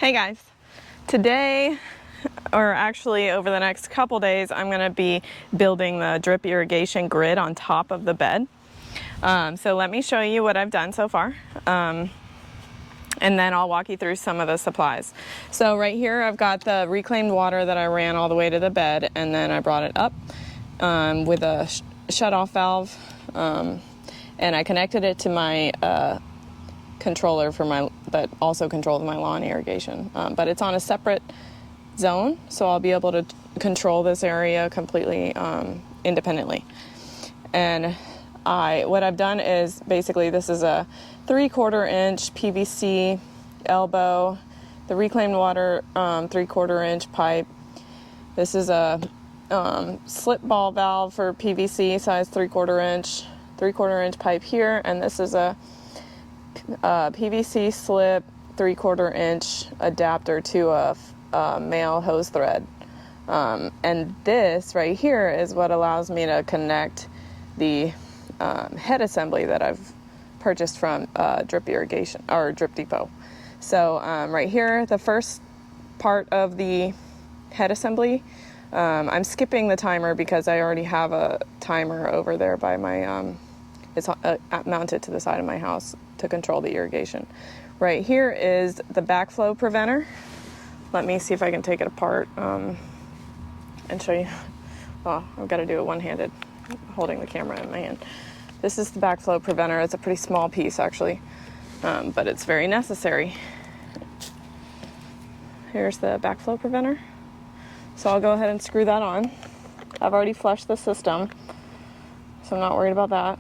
Hey guys, today, or actually over the next couple days, I'm going to be building the drip irrigation grid on top of the bed. So let me show you what I've done so far, and then I'll walk you through some of the supplies. So right here I've got the reclaimed water that I ran all the way to the bed, and then I brought it up with a shut-off valve, and I connected it to my controller that also controls my lawn irrigation, but it's on a separate zone, so I'll be able to control this area completely independently. And what I've done is basically this is a 3/4 inch PVC elbow, the reclaimed water 3/4 inch pipe. This is a slip ball valve for PVC size 3/4 inch pipe here, and this is a PVC slip 3/4 inch adapter to a male hose thread, and this right here is what allows me to connect the head assembly that I've purchased from Drip Irrigation or Drip Depot. So right here, the first part of the head assembly, I'm skipping the timer because I already have a timer over there by my it's mounted to the side of my house to control the irrigation. Right here is the backflow preventer. Let me see if I can take it apart and show you. Well, I've got to do it one-handed, holding the camera in my hand. This is the backflow preventer. It's a pretty small piece actually, but it's very necessary. Here's the backflow preventer. So I'll go ahead and screw that on. I've already flushed the system, so I'm not worried about that.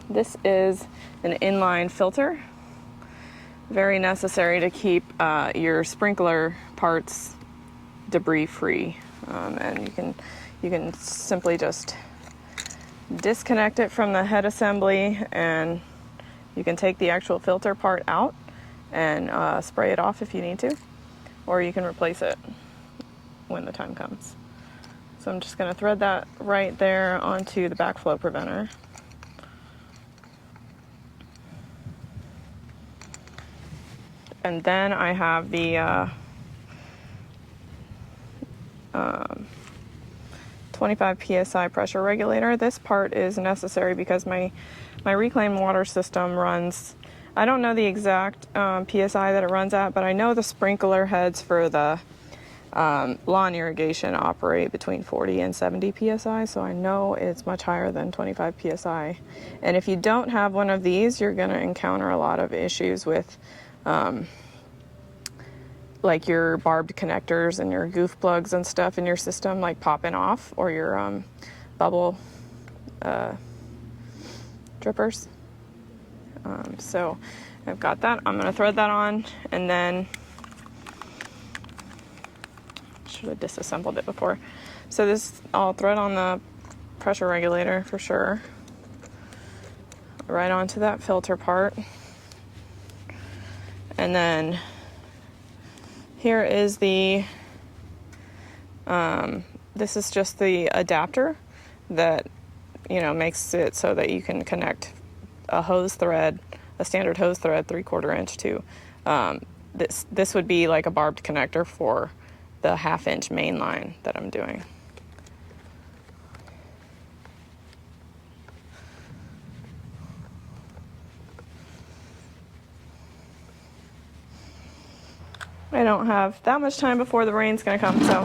This is an inline filter, very necessary to keep your sprinkler parts debris free, and you can simply just disconnect it from the head assembly, and you can take the actual filter part out and spray it off if you need to, or you can replace it when the time comes. So I'm just going to thread that right there onto the backflow preventer. And then I have the 25 psi pressure regulator. This part is necessary because my reclaimed water system runs, I don't know the exact psi that it runs at, but I know the sprinkler heads for the lawn irrigation operate between 40 and 70 psi, so I know it's much higher than 25 psi. And if you don't have one of these, you're going to encounter a lot of issues with like your barbed connectors and your goof plugs and stuff in your system, like popping off, or your bubble drippers. So I've got that. I'm going to thread that on, and then should have disassembled it before. So this, I'll thread on the pressure regulator for sure, right onto that filter part. And then here is the, this is just the adapter that, makes it so that you can connect a hose thread, a standard hose thread 3/4 inch to, this would be like a barbed connector for the 1/2 inch main line that I'm doing. I don't have that much time before the rain's going to come, so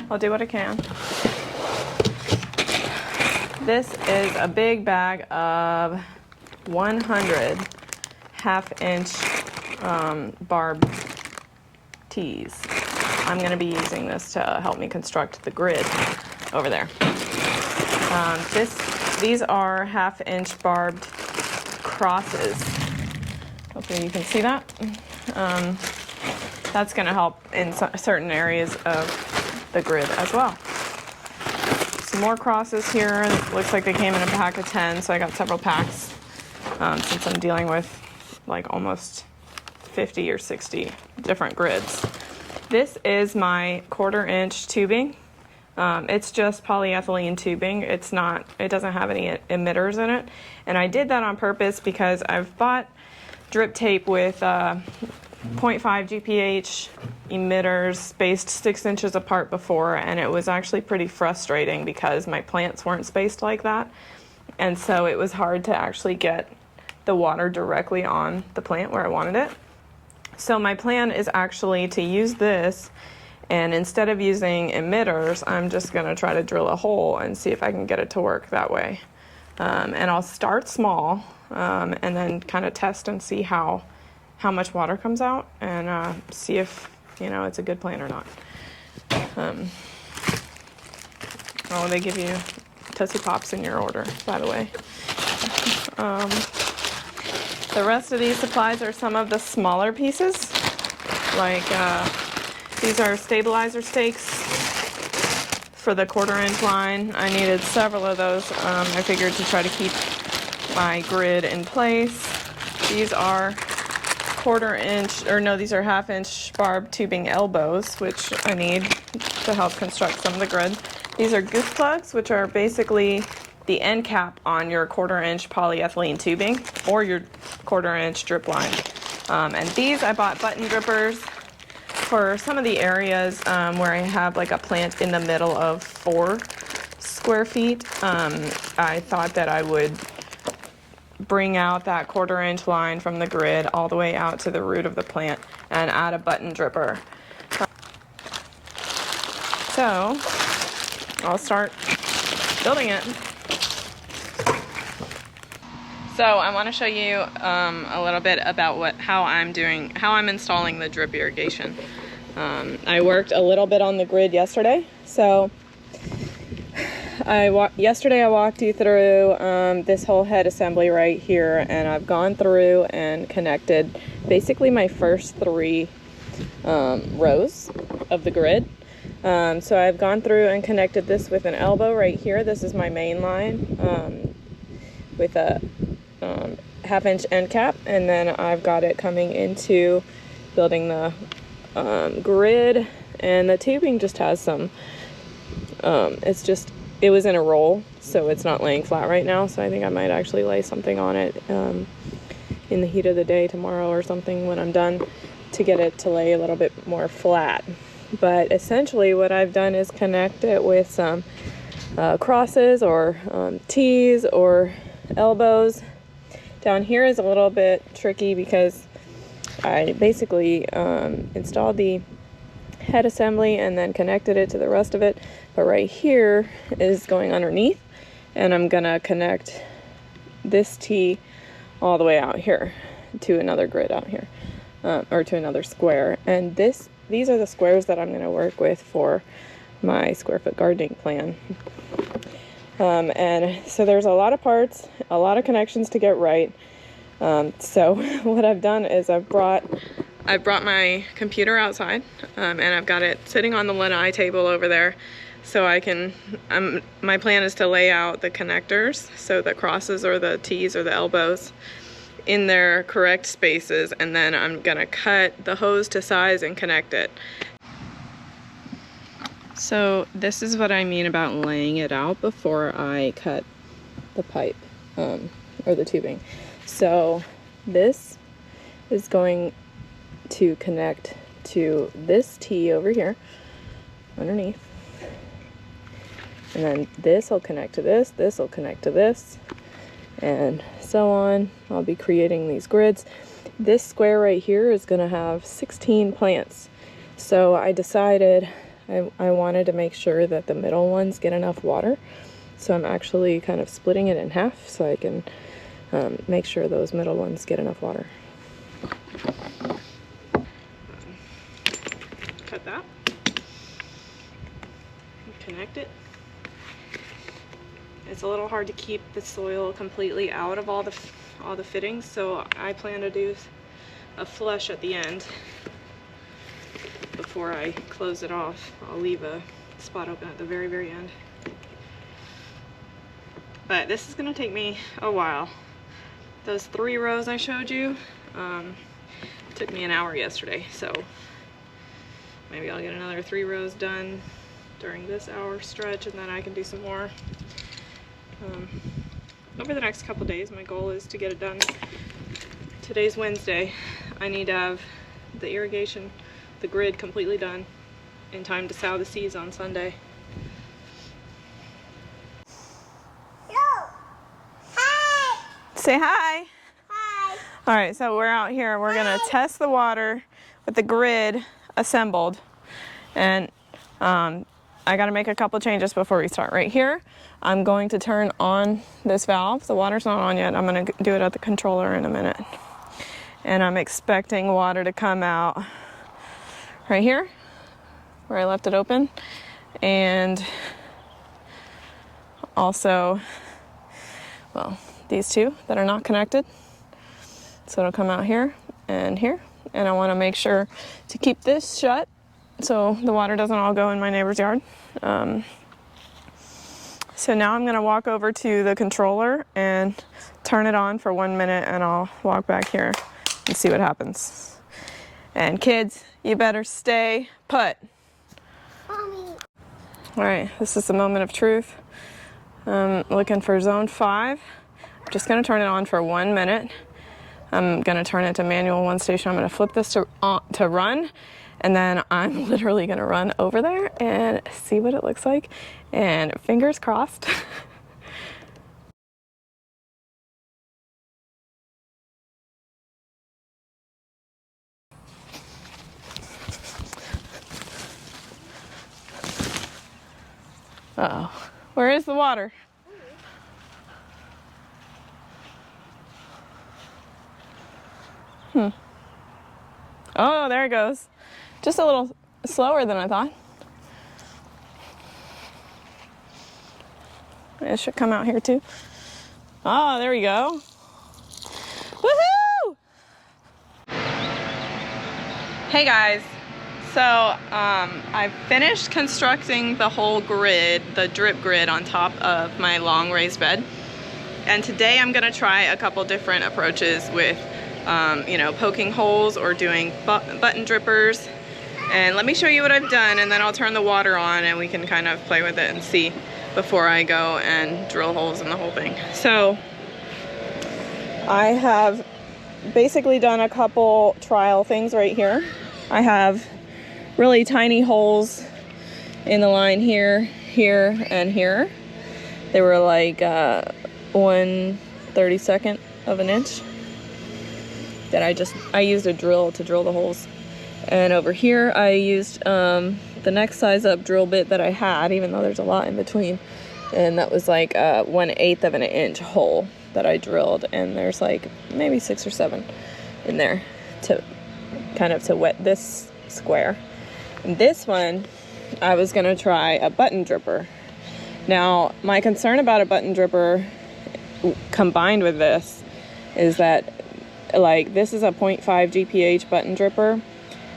I'll do what I can. This is a big bag of 100 1/2 inch barbed tees. I'm going to be using this to help me construct the grid over there. These are 1/2 inch barbed crosses. Hopefully you can see that. That's going to help in certain areas of the grid as well. Some more crosses here. Looks like they came in a pack of 10, so I got several packs since I'm dealing with like almost 50 or 60 different grids. This is my 1/4 inch tubing. It's just polyethylene tubing. It doesn't have any emitters in it. And I did that on purpose because I've bought drip tape with 0.5 GPH emitters spaced 6 inches apart before, and it was actually pretty frustrating because my plants weren't spaced like that, and so it was hard to actually get the water directly on the plant where I wanted it. So my plan is actually to use this, and instead of using emitters, I'm just going to try to drill a hole and see if I can get it to work that way. And I'll start small and then kind of test and see how much water comes out, and see if, it's a good plan or not. Oh, they give you Tootsie Pops in your order, by the way. The rest of these supplies are some of the smaller pieces. Like these are stabilizer stakes for the 1/4 inch line. I needed several of those. I figured to try to keep my grid in place. These are 1/4 inch, or no, these are 1/2 inch barb tubing elbows, which I need to help construct some of the grid. These are goose plugs, which are basically the end cap on your 1/4 inch polyethylene tubing or your 1/4 inch drip line. And these, I bought button drippers for some of the areas where I have like a plant in the middle of 4 square feet. I thought that I would bring out that 1/4 inch line from the grid all the way out to the root of the plant and add a button dripper. So I'll start building it. So I want to show you a little bit about how I'm installing the drip irrigation. I worked a little bit on the grid yesterday. So yesterday I walked you through this whole head assembly right here, and I've gone through and connected basically my first 3 rows of the grid. So I've gone through and connected this with an elbow right here. This is my main line with a 1/2 inch end cap, and then I've got it coming into building the grid, and the tubing just has some it was in a roll, so it's not laying flat right now, so I think I might actually lay something on it in the heat of the day tomorrow or something when I'm done, to get it to lay a little bit more flat. But essentially what I've done is connect it with some crosses or T's or elbows. Down here is a little bit tricky because I basically installed the head assembly and then connected it to the rest of it, but right here is going underneath, and I'm gonna connect this T all the way out here to another grid out here, or to another square. And these are the squares that I'm gonna work with for my square foot gardening plan. And so there's a lot of parts, a lot of connections to get right. So what I've done is I've brought my computer outside, and I've got it sitting on the lanai table over there, so I can, my plan is to lay out the connectors, so the crosses or the T's or the elbows, in their correct spaces, and then I'm gonna cut the hose to size and connect it. So this is what I mean about laying it out before I cut the pipe, or the tubing. So this is going to connect to this T over here underneath, and then this will connect to this will connect to this, and so on. I'll be creating these grids. This square right here is going to have 16 plants, so I decided I wanted to make sure that the middle ones get enough water, so I'm actually kind of splitting it in half so I can make sure those middle ones get enough water. Cut that, connect it. It's a little hard to keep the soil completely out of all the fittings, so I plan to do a flush at the end before I close it off. I'll leave a spot open at the very, very end. But this is gonna take me a while. Those 3 rows I showed you took me an hour yesterday, so maybe I'll get another 3 rows done during this hour stretch, and then I can do some more. Over the next couple days, my goal is to get it done today's Wednesday. I need to have the irrigation, the grid completely done in time to sow the seeds on Sunday. Hi. Say hi. Hi. All right, so we're out here. We're gonna test the water with the grid assembled, and I gotta make a couple changes before we start. Right here, I'm going to turn on this valve. The water's not on yet. I'm gonna do it at the controller in a minute. And I'm expecting water to come out right here, where I left it open. And also, well, these two that are not connected. So it'll come out here and here. And I wanna make sure to keep this shut so the water doesn't all go in my neighbor's yard. So now I'm gonna walk over to the controller and turn it on for 1 minute, and I'll walk back here and see what happens. And kids, you better stay put. Mommy. All right, this is the moment of truth. I'm looking for zone 5. I'm just gonna turn it on for 1 minute. I'm gonna turn it to manual 1 station. I'm gonna flip this to run, and then I'm literally gonna run over there and see what it looks like, and fingers crossed. Uh-oh, where is the water? Oh, there it goes. Just a little slower than I thought. It should come out here too. Oh, there we go. Woohoo! Hey guys. So I finished constructing the whole grid, the drip grid on top of my long raised bed. And today I'm gonna try a couple different approaches with you know, poking holes or doing button drippers. And let me show you what I've done, and then I'll turn the water on and we can kind of play with it and see before I go and drill holes in the whole thing. So I have basically done a couple trial things right here. I have really tiny holes in the line here, here, and here. They were like 1/32 of an inch that I used a drill to drill the holes. And over here I used the next size up drill bit that I had, even though there's a lot in between, and that was like 1/8 of an inch hole that I drilled, and there's like maybe 6 or 7 in there to kind of to wet this square. And this one I was gonna try a button dripper. Now my concern about a button dripper combined with this is that, like, this is a 0.5 GPH button dripper,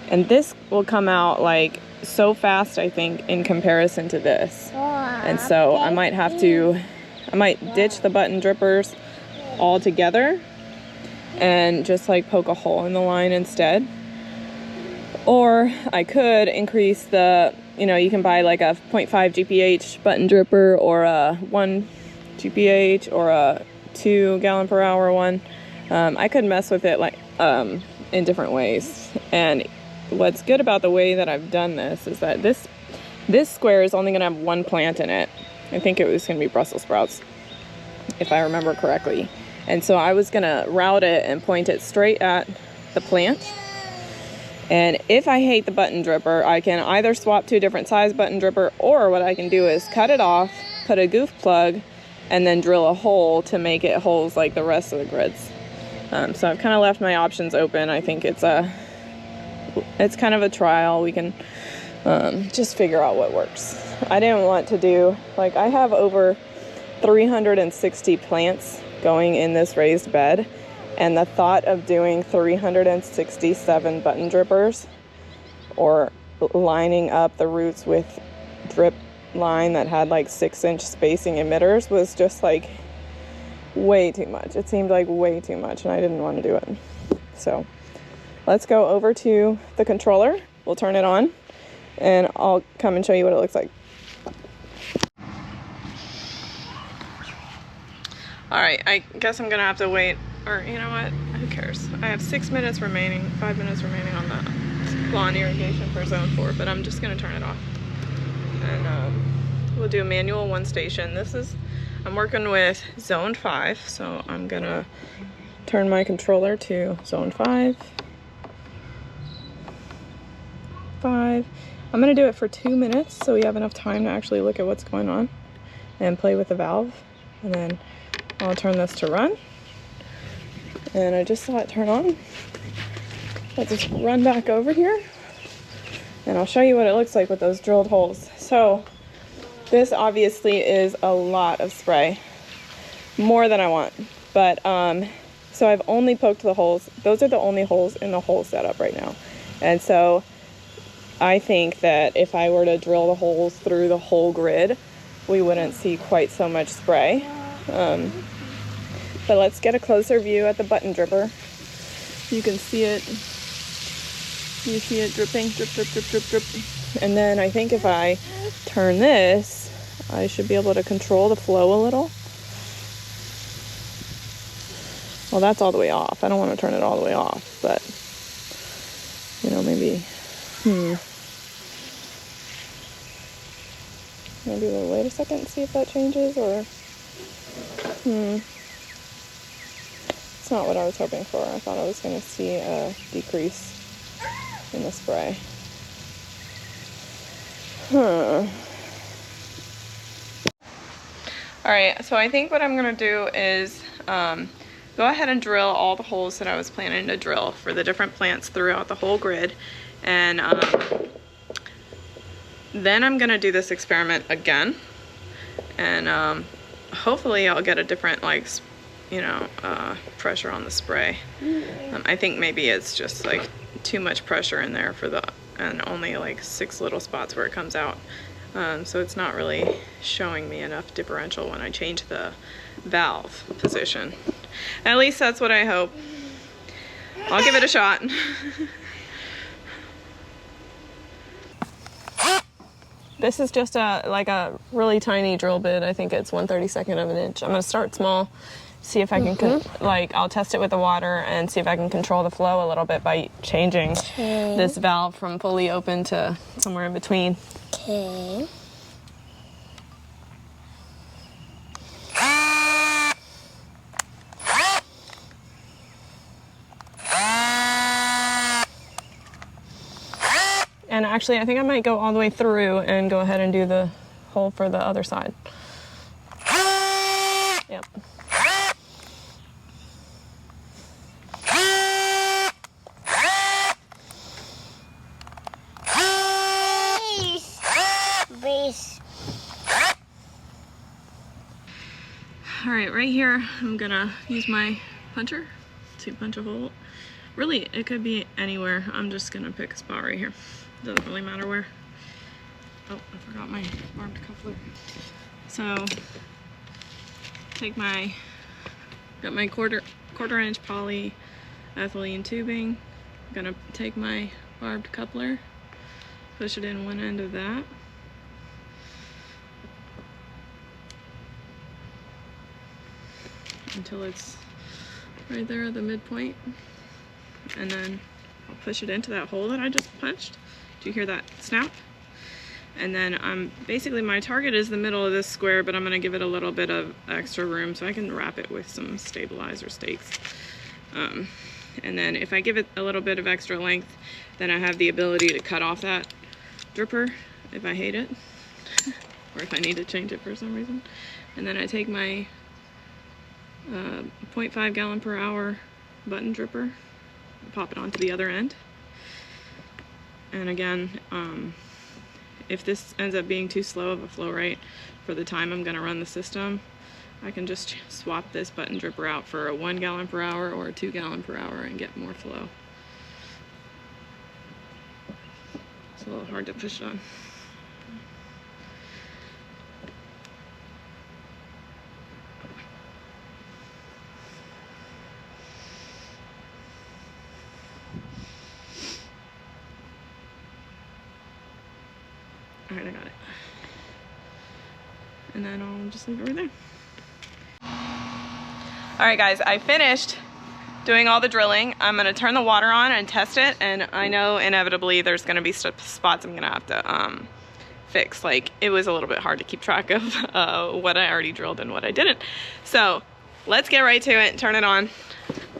and this will come out like so fast, I think, in comparison to this. And so I might ditch the button drippers altogether and just like poke a hole in the line instead. Or I could increase the, you know, you can buy like a 0.5 GPH button dripper, or a 1 GPH, or a 2 gallon per hour one. I could mess with it like in different ways. And what's good about the way that I've done this is that this square is only gonna have 1 plant in it. I think it was gonna be Brussels sprouts, if I remember correctly. And so I was gonna route it and point it straight at the plant. And if I hate the button dripper, I can either swap to a different size button dripper, or what I can do is cut it off, put a goof plug, and then drill a hole to make it holes like the rest of the grids. So I've kind of left my options open. I think it's kind of a trial. We can just figure out what works. I didn't want to do, like, I have over 360 plants going in this raised bed, and the thought of doing 367 button drippers or lining up the roots with drip line that had like 6-inch spacing emitters was just like way too much. It seemed like way too much, and I didn't want to do it. So let's go over to the controller. We'll turn it on, and I'll come and show you what it looks like. All right, I guess I'm gonna have to wait, or you know what? who cares? I have 6 minutes remaining, 5 minutes remaining on the lawn irrigation for zone 4, but I'm just gonna turn it off. And we'll do a manual 1 station. I'm working with zone 5, so I'm gonna turn my controller to zone 5. I'm gonna do it for 2 minutes so we have enough time to actually look at what's going on and play with the valve. And then I'll turn this to run. And I just saw it turn on. I'll just run back over here and I'll show you what it looks like with those drilled holes. So this obviously is a lot of spray, more than I want. But so I've only poked the holes. Those are the only holes in the whole setup right now. And so I think that if I were to drill the holes through the whole grid, we wouldn't see quite so much spray. But let's get a closer view at the button dripper. You can see it. You see it dripping, drip, drip, drip, drip, drip. And then I think if I turn this, I should be able to control the flow a little. Well, that's all the way off. I don't want to turn it all the way off, but you know, maybe, maybe we'll wait a second and see if that changes, or, It's not what I was hoping for. I thought I was going to see a decrease in the spray. Alright, so I think what I'm going to do is go ahead and drill all the holes that I was planning to drill for the different plants throughout the whole grid. And then I'm going to do this experiment again. And hopefully I'll get a different, like, pressure on the spray. I think maybe it's just like too much pressure in there and only like 6 little spots where it comes out. So it's not really showing me enough differential when I change the valve position. At least that's what I hope. I'll give it a shot. This is just like a really tiny drill bit. I think it's 1/32 of an inch. I'm gonna start small, see if I can, I'll test it with the water and see if I can control the flow a little bit by changing this valve from fully open to somewhere in between. Okay. And actually, I think I might go all the way through and go ahead and do the hole for the other side. Yep. All right here, I'm gonna use my puncher to punch a hole. Really, it could be anywhere. I'm just gonna pick a spot right here. Doesn't really matter where. Oh, I forgot my barbed coupler. So, got my quarter inch polyethylene tubing. I'm gonna take my barbed coupler, push it in one end of that. Until it's right there at the midpoint. And then I'll push it into that hole that I just punched. Do you hear that snap? And then basically my target is the middle of this square, but I'm gonna give it a little bit of extra room so I can wrap it with some stabilizer stakes. And then if I give it a little bit of extra length, then I have the ability to cut off that dripper if I hate it, or if I need to change it for some reason. And then I take my 0.5 gallon per hour button dripper, pop it onto the other end. And again, if this ends up being too slow of a flow rate for the time I'm going to run the system, I can just swap this button dripper out for a 1 gallon per hour or a 2 gallon per hour and get more flow. It's a little hard to push on. Alright, I got it. And then I'll just leave it right there. Alright guys, I finished doing all the drilling. I'm gonna turn the water on and test it, and I know inevitably there's gonna be spots I'm gonna have to fix. Like, it was a little bit hard to keep track of what I already drilled and what I didn't. So let's get right to it and turn it on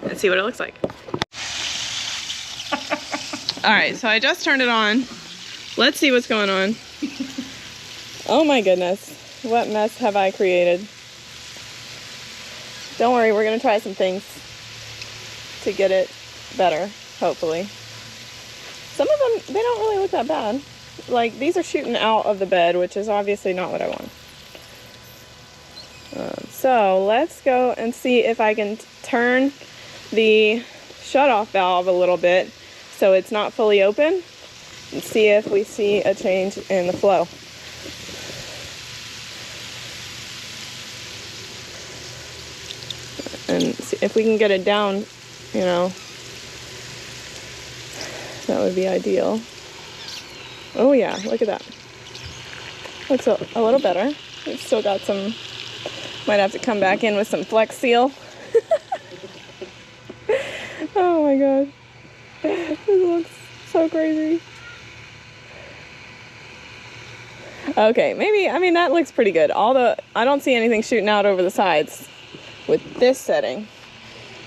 and see what it looks like. All right, so I just turned it on. Let's see what's going on. Oh my goodness, what mess have I created? Don't worry, we're gonna try some things to get it better, hopefully. Some of them, they don't really look that bad. Like, these are shooting out of the bed, which is obviously not what I want. So let's go and see if I can turn the shutoff valve a little bit so it's not fully open, and see if we see a change in the flow. And see if we can get it down, you know, that would be ideal. Oh yeah, look at that. Looks a little better. We've still got some, might have to come back in with some Flex Seal. Oh my god. This looks so crazy. Okay, maybe, I mean, that looks pretty good. I don't see anything shooting out over the sides with this setting.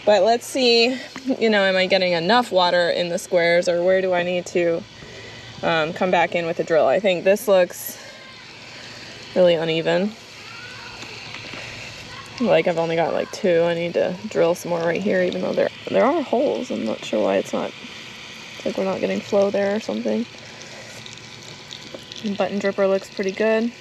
But let's see, you know, am I getting enough water in the squares, or where do I need to come back in with the drill? I think this looks really uneven. Like, I've only got like 2. I need to drill some more right here, even though there are holes. I'm not sure why it's like we're not getting flow there or something. Button dripper looks pretty good.